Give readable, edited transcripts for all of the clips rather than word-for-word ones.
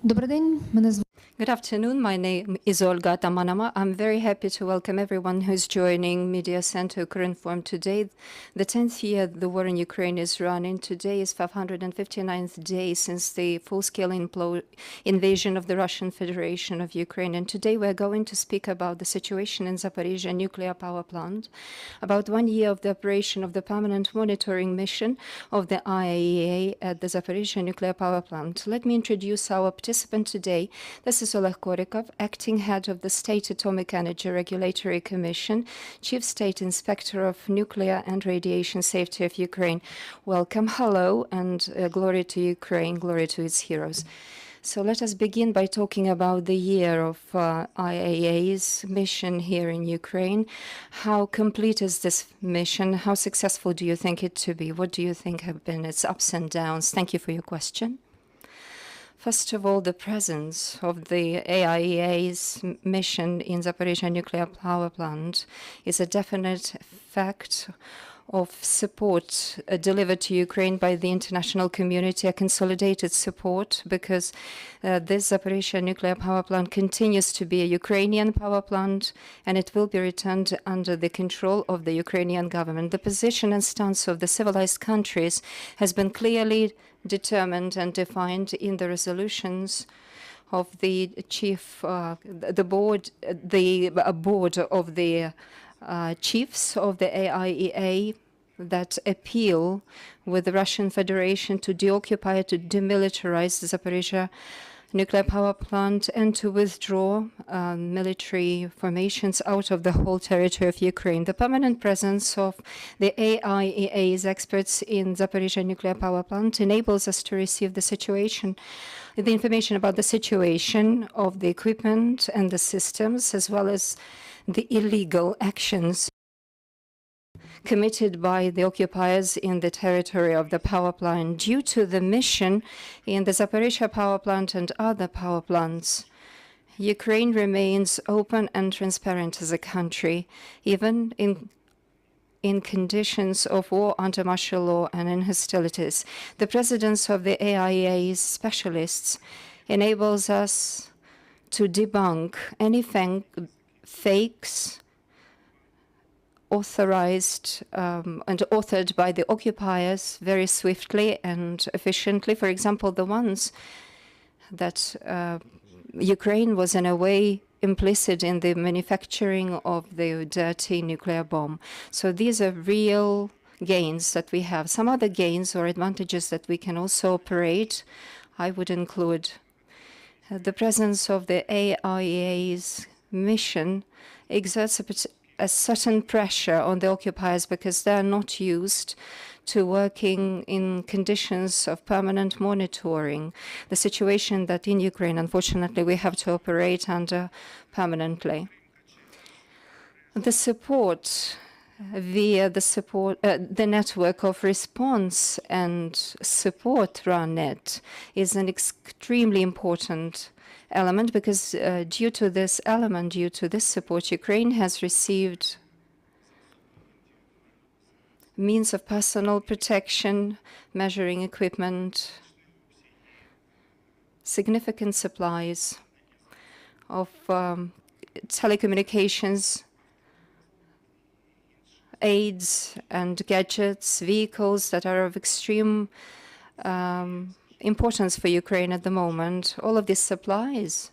Добрий день, мене звуть. Good afternoon. My name is Olga Tamanova. I'm very happy to welcome everyone who's joining Media Center Ukrinform today. The 10th year the war in Ukraine is running. Today is 559th day since the full-scale invasion of the Russian Federation of Ukraine. And today we're going to speak about the situation in Zaporizhzhia nuclear power plant, about 1 year of the operation of the permanent monitoring mission of the IAEA at the Zaporizhzhia nuclear power plant. Let me introduce our participant today. This is Oleh Korikov, acting head of the State Atomic Energy Regulatory Commission, Chief State Inspector of Nuclear and Radiation Safety of Ukraine. Welcome, hello, and glory to Ukraine, glory to its heroes. So let us begin by talking about the year of IAEA's mission here in Ukraine. How complete is this mission? How successful do you think it to be? What do you think have been its ups and downs? Thank you for your question. First of all, the presence of the IAEA's mission in Zaporizhzhia nuclear power plant is a definite fact of support delivered to Ukraine by the international community, a consolidated support, because this Zaporizhzhia nuclear power plant continues to be a Ukrainian power plant, and it will be returned under the control of the Ukrainian government. The position and stance of the civilized countries has been clearly determined and defined in the resolutions of the board of the chiefs of the IAEA that appeal with the Russian Federation to deoccupy, to demilitarize the Zaporizhzhia nuclear power plant and to withdraw military formations out of the whole territory of Ukraine. The permanent presence of the IAEA's experts in Zaporizhzhia nuclear power plant enables us to receive the information about the situation of the equipment and the systems, as well as the illegal actions committed by the occupiers in the territory of the power plant. Due to the mission in the Zaporizhzhia power plant and other power plants, Ukraine remains open and transparent as a country, even in conditions of war under martial law and in hostilities. The presence of the IAEA's specialists enables us to debunk any fakes authorized and authored by the occupiers very swiftly and efficiently. For example, the ones that Ukraine was in a way implicit in the manufacturing of the dirty nuclear bomb. So these are real gains that we have. Some other gains or advantages that we can also operate, I would include the presence of the IAEA's mission exerts a certain pressure on the occupiers because they are not used to working in conditions of permanent monitoring, the situation that in Ukraine, unfortunately, we have to operate under permanently. The support via the network of response and support RANET is an extremely important element because due to this support, Ukraine has received means of personal protection, measuring equipment, significant supplies of telecommunications, aids and gadgets, vehicles that are of extreme importance for Ukraine at the moment. All of these supplies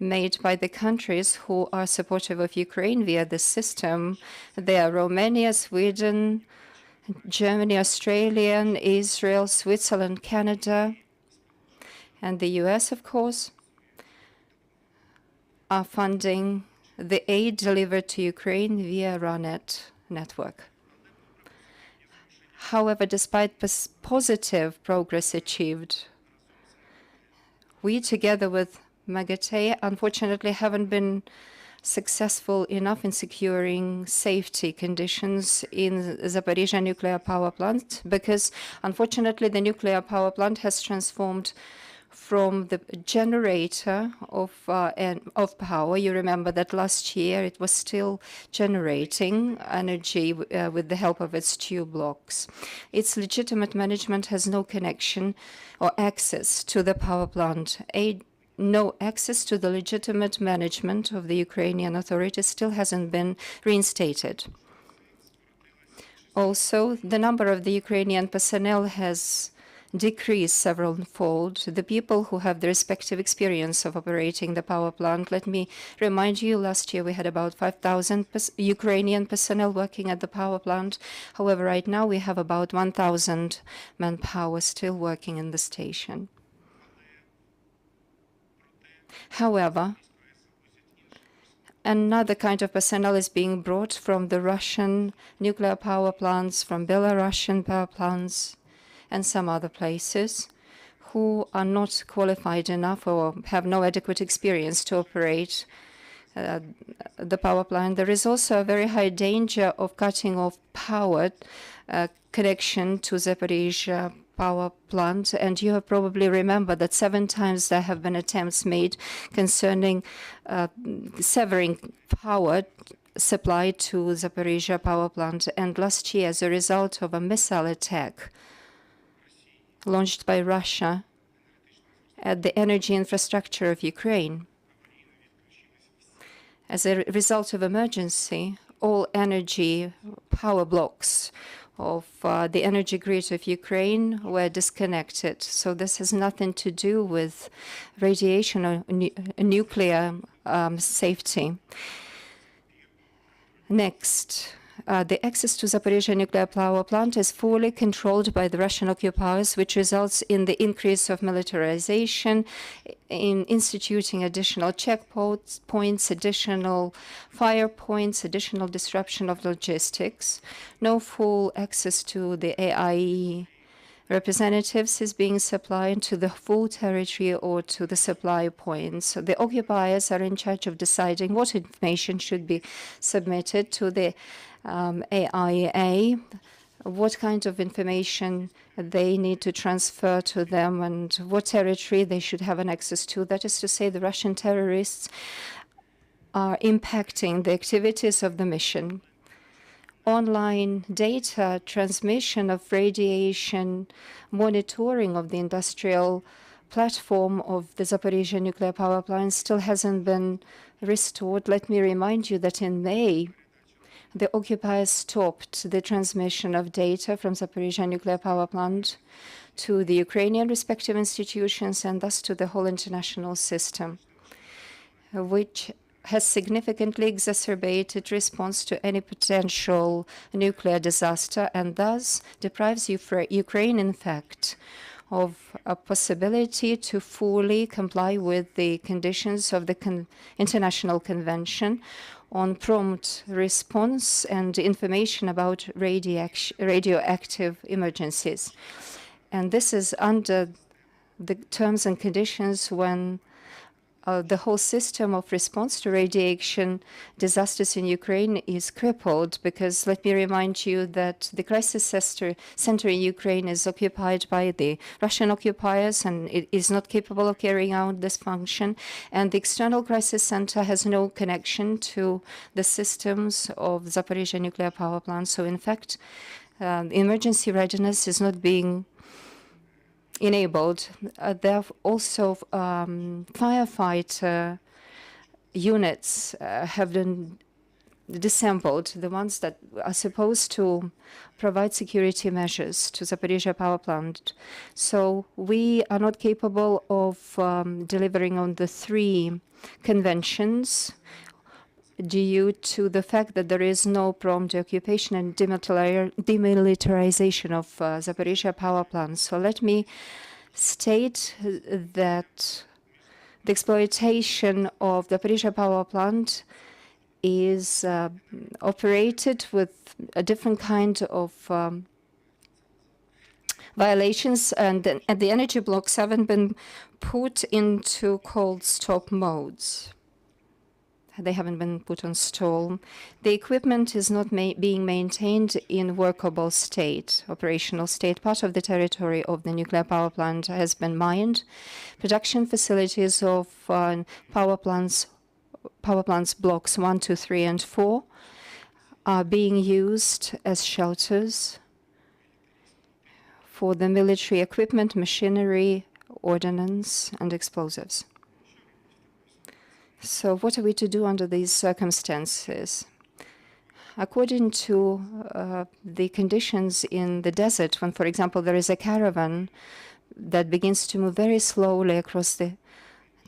made by the countries who are supportive of Ukraine via this system. They are Romania, Sweden, Germany, Australia, Israel, Switzerland, Canada, and the US, of course. are funding the aid delivered to Ukraine via RANET network. However, despite positive progress achieved, we, together with MAGATE, unfortunately haven't been successful enough in securing safety conditions in Zaporizhzhia nuclear power plant because, unfortunately, the nuclear power plant has transformed from the generator of power. You remember that last year it was still generating energy with the help of its two blocks. Its legitimate management has no connection or access to the power plant. No access to the legitimate management of the Ukrainian authorities still hasn't been reinstated. Also, the number of the Ukrainian personnel has decreased several-fold. The people who have the respective experience of operating the power plant, let me remind you, last year we had about 5,000 Ukrainian personnel working at the power plant. However, right now we have about 1,000 manpower still working in the station. However, another kind of personnel is being brought from the Russian nuclear power plants, from Belarusian power plants, and some other places who are not qualified enough or have no adequate experience to operate the power plant. There is also a very high danger of cutting off power connection to Zaporizhzhia power plant, and you have probably remembered that 7 times there have been attempts made concerning severing power supply to Zaporizhzhia power plant. And last year, as a result of a missile attack launched by Russia at the energy infrastructure of Ukraine, as a result of emergency, all energy power blocks of the energy grid of Ukraine were disconnected. So this has nothing to do with radiation or nuclear safety. Next, the access to Zaporizhzhia nuclear power plant is fully controlled by the Russian occupiers, which results in the increase of militarization, in instituting additional checkpoints, additional fire points, additional disruption of logistics. No full access to the IAEA representatives is being supplied to the full territory or to the supply points. So the occupiers are in charge of deciding what information should be submitted to the IAEA, what kind of information they need to transfer to them, and what territory they should have an access to. That is to say, the Russian terrorists are impacting the activities of the mission. Online data transmission of radiation monitoring of the industrial platform of the Zaporizhzhia nuclear power plant still hasn't been restored. Let me remind you that in May, the occupiers stopped the transmission of data from Zaporizhzhia nuclear power plant to the Ukrainian respective institutions and thus to the whole international system, which has significantly exacerbated response to any potential nuclear disaster and thus deprives Ukraine, in fact, of a possibility to fully comply with the conditions of the International Convention on prompt response and information about radioactive emergencies. And this is under the terms and conditions when the whole system of response to radiation disasters in Ukraine is crippled, because let me remind you that the crisis center in Ukraine is occupied by the Russian occupiers and it is not capable of carrying out this function. And the external crisis center has no connection to the systems of Zaporizhzhia nuclear power plant. So in fact, emergency readiness is not being enabled. There are also firefighter units have been disassembled, the ones that are supposed to provide security measures to Zaporizhzhia power plant. So we are not capable of delivering on the 3 conventions due to the fact that there is no prompt occupation and demilitarization of Zaporizhzhia power plant. So let me state that The exploitation of the Zaporizhzhia power plant is operated with a different kind of violations, and the energy blocks haven't been put into cold stop modes. They haven't been put on stall. The equipment is not being maintained in workable state, operational state. Part of the territory of the nuclear power plant has been mined. Production facilities of power plants blocks 1, 2, 3, and 4 are being used as shelters for the military equipment, machinery, ordnance, and explosives. So what are we to do under these circumstances? According to the conditions in the desert, when, for example, there is a caravan that begins to move very slowly across the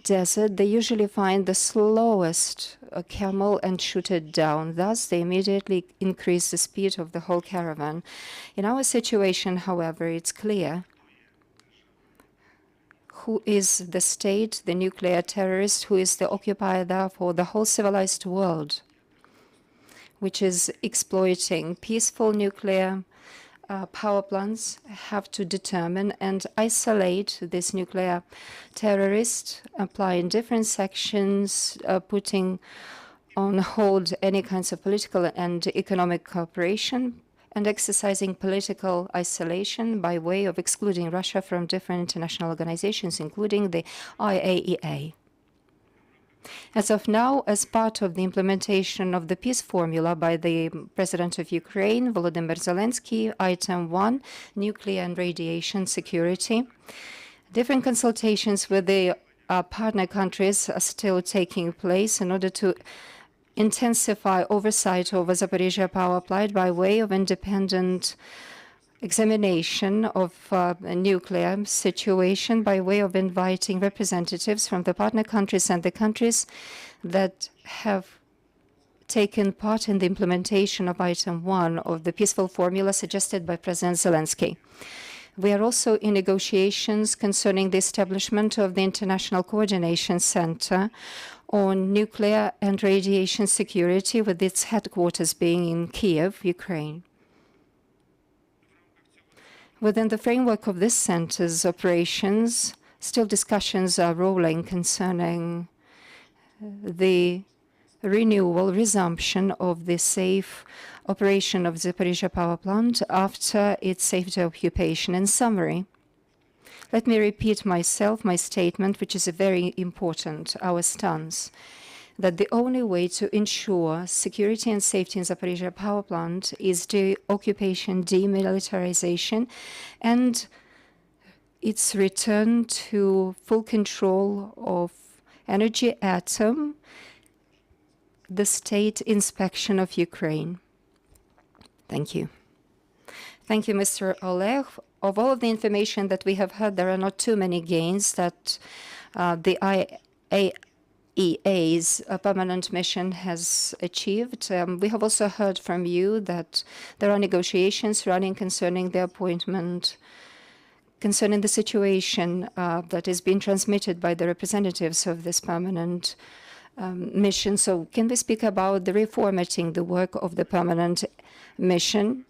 desert, they usually find the slowest camel and shoot it down. Thus, they immediately increase the speed of the whole caravan. In our situation, however, it's clear who is the state, the nuclear terrorist, who is the occupier, therefore, the whole civilized world, which is exploiting peaceful nuclear power plants, have to determine and isolate this nuclear terrorist, applying different sections, putting on hold any kinds of political and economic cooperation, and exercising political isolation by way of excluding Russia from different international organizations, including the IAEA. As of now, as part of the implementation of the peace formula by the President of Ukraine, Volodymyr Zelensky, item 1, nuclear and radiation security, different consultations with the partner countries are still taking place in order to intensify oversight over Zaporizhzhia power plant by way of independent examination of a nuclear situation, by way of inviting representatives from the partner countries and the countries that have taken part in the implementation of item 1 of the peaceful formula suggested by President Zelensky. We are also in negotiations concerning the establishment of the International Coordination Center on nuclear and radiation security, with its headquarters being in Kyiv, Ukraine. Within the framework of this center's operations, still discussions are rolling concerning the renewal, resumption of the safe operation of Zaporizhzhia power plant after its safety occupation. In summary, let me repeat my statement, which is very important, our stance, that the only way to ensure security and safety in Zaporizhzhia power plant is deoccupation, demilitarization, and its return to full control of energy atom, the state inspection of Ukraine. Thank you. Thank you, Mr. Oleh. Of all of the information that we have heard, there are not too many gains that the IAEA's permanent mission has achieved. We have also heard from you that there are negotiations running concerning the appointment, concerning the situation that is being transmitted by the representatives of this permanent mission. So can we speak about the reformatting the work of the permanent mission?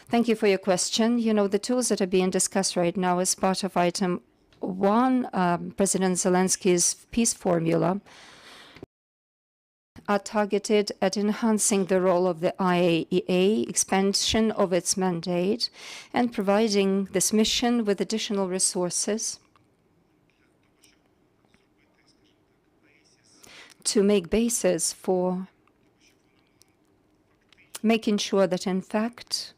Thank you for your question. You know, the tools that are being discussed right now as part of item 1, President Zelensky's peace formula, are targeted at enhancing the role of the IAEA, expansion of its mandate, and providing this mission with additional resources to make basis for making sure that, in fact,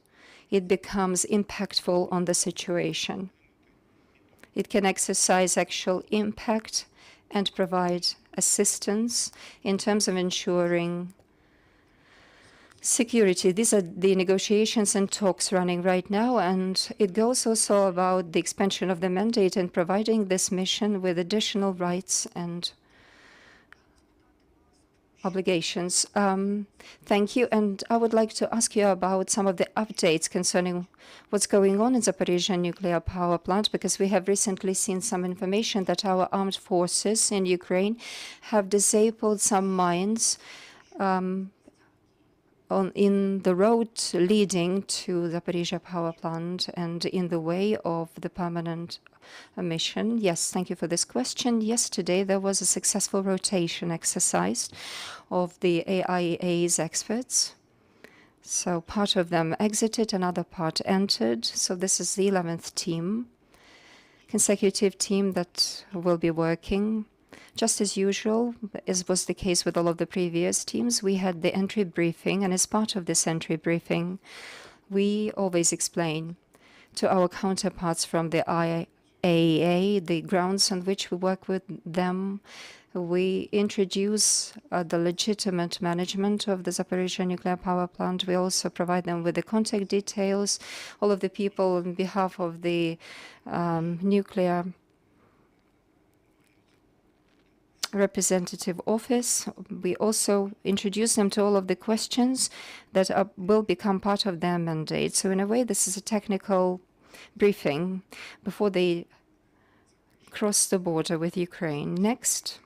it becomes impactful on the situation. It can exercise actual impact and provide assistance in terms of ensuring security. These are the negotiations and talks running right now, and it goes also about the expansion of the mandate and providing this mission with additional rights and obligations. Thank you. And I would like to ask you about some of the updates concerning what's going on in Zaporizhzhia nuclear power plant, because we have recently seen some information that our armed forces in Ukraine have disabled some mines in the road leading to the Zaporizhzhia power plant and in the way of the permanent mission. Yes, thank you for this question. Yesterday, there was a successful rotation exercise of the IAEA's experts. So part of them exited, another part entered. So this is the 11th team, consecutive team that will be working. Just as usual, as was the case with all of the previous teams, we had the entry briefing, and as part of this entry briefing, we always explain to our counterparts from the IAEA the grounds on which we work with them. We introduce the legitimate management of the Zaporizhzhia nuclear power plant. We also provide them with the contact details, all of the people on behalf of the nuclear representative office. We also introduce them to all of the questions that will become part of their mandate. So in a way, this is a technical briefing before they cross the border with Ukraine. Next,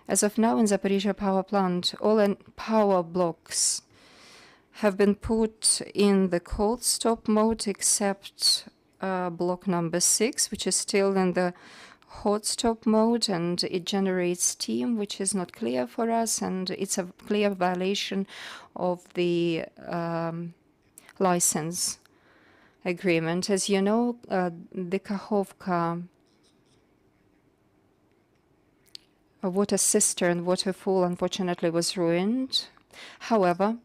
as of now in Zaporizhzhia power plant, all power blocks have been put in the cold stop mode except block number 6, which is still in the hot stop mode, and it generates steam, which is not clear for us, and it's a clear violation of the license agreement. As you know, the Kakhovka water cistern, waterfall, unfortunately was ruined. However,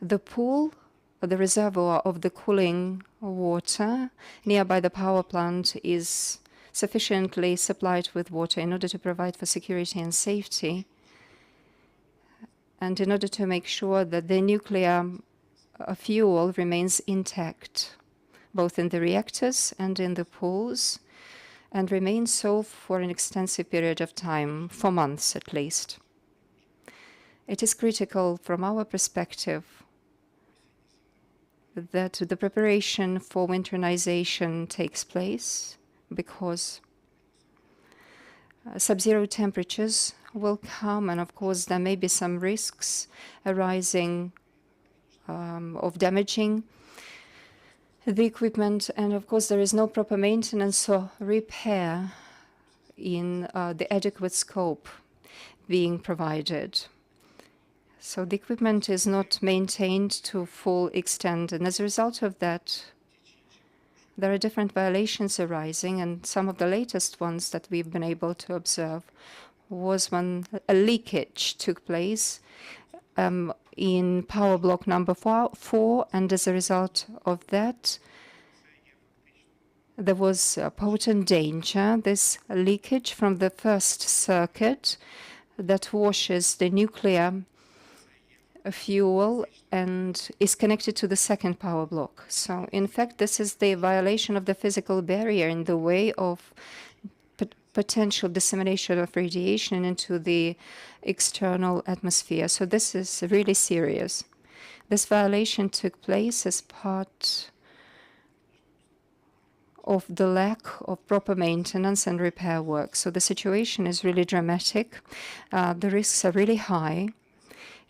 the pool, the reservoir of the cooling water nearby the power plant is sufficiently supplied with water in order to provide for security and safety, and in order to make sure that the nuclear fuel remains intact, both in the reactors and in the pools, and remains so for an extensive period of time, for months at least. It is critical from our perspective that the preparation for winterization takes place, because sub-zero temperatures will come, and of course there may be some risks arising of damaging the equipment, and of course there is no proper maintenance or repair in the adequate scope being provided. So the equipment is not maintained to full extent, and as a result of that, there are different violations arising, and some of the latest ones that we've been able to observe was when a leakage took place in power block number 4, and as a result of that, there was a potent danger. This leakage from the first circuit that washes the nuclear fuel and is connected to the second power block. So in fact, this is the violation of the physical barrier in the way of potential dissemination of radiation into the external atmosphere. So this is really serious. This violation took place as part of the lack of proper maintenance and repair work. So the situation is really dramatic. The risks are really high,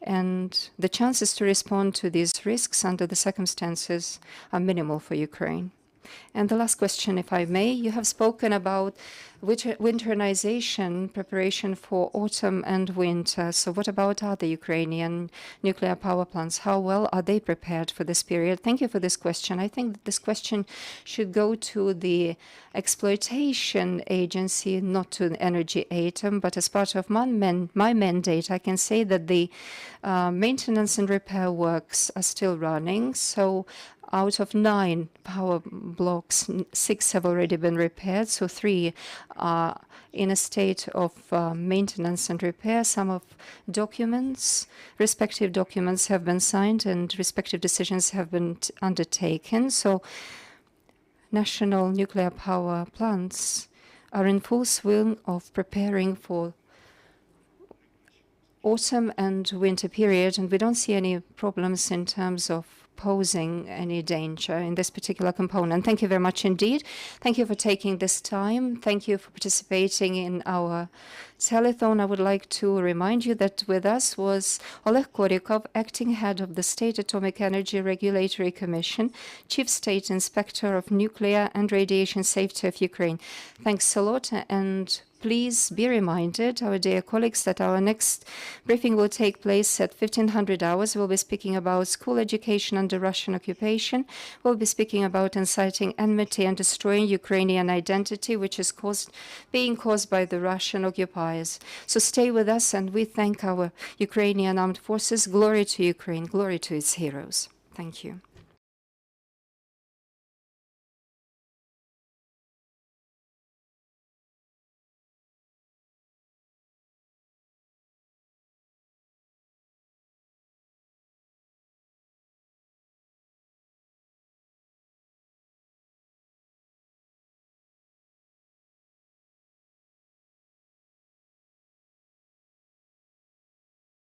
and the chances to respond to these risks under the circumstances are minimal for Ukraine. And the last question, if I may, you have spoken about winterization preparation for autumn and winter. So what about other Ukrainian nuclear power plants? How well are they prepared for this period? Thank you for this question. I think that this question should go to the exploitation agency, not to an energy atom, but as part of my mandate, I can say that the maintenance and repair works are still running. So out of 9 power blocks, 6 have already been repaired, so 3 are in a state of maintenance and repair. Some of respective documents have been signed and respective decisions have been undertaken. So national nuclear power plants are in full swing of preparing for autumn and winter period, and we don't see any problems in terms of posing any danger in this particular component. Thank you very much indeed. Thank you for taking this time. Thank you for participating in our telethon. I would like to remind you that with us was Oleh Korikov, acting head of the State Atomic Energy Regulatory Commission, Chief State Inspector of Nuclear and Radiation Safety of Ukraine. Thanks a lot, and please be reminded, our dear colleagues, that our next briefing will take place at 1500 hours. We'll be speaking about school education under Russian occupation. We'll be speaking about inciting enmity and destroying Ukrainian identity, which is being caused by the Russian occupiers. So stay with us, and we thank our Ukrainian armed forces. Glory to Ukraine, glory to its heroes. Thank you.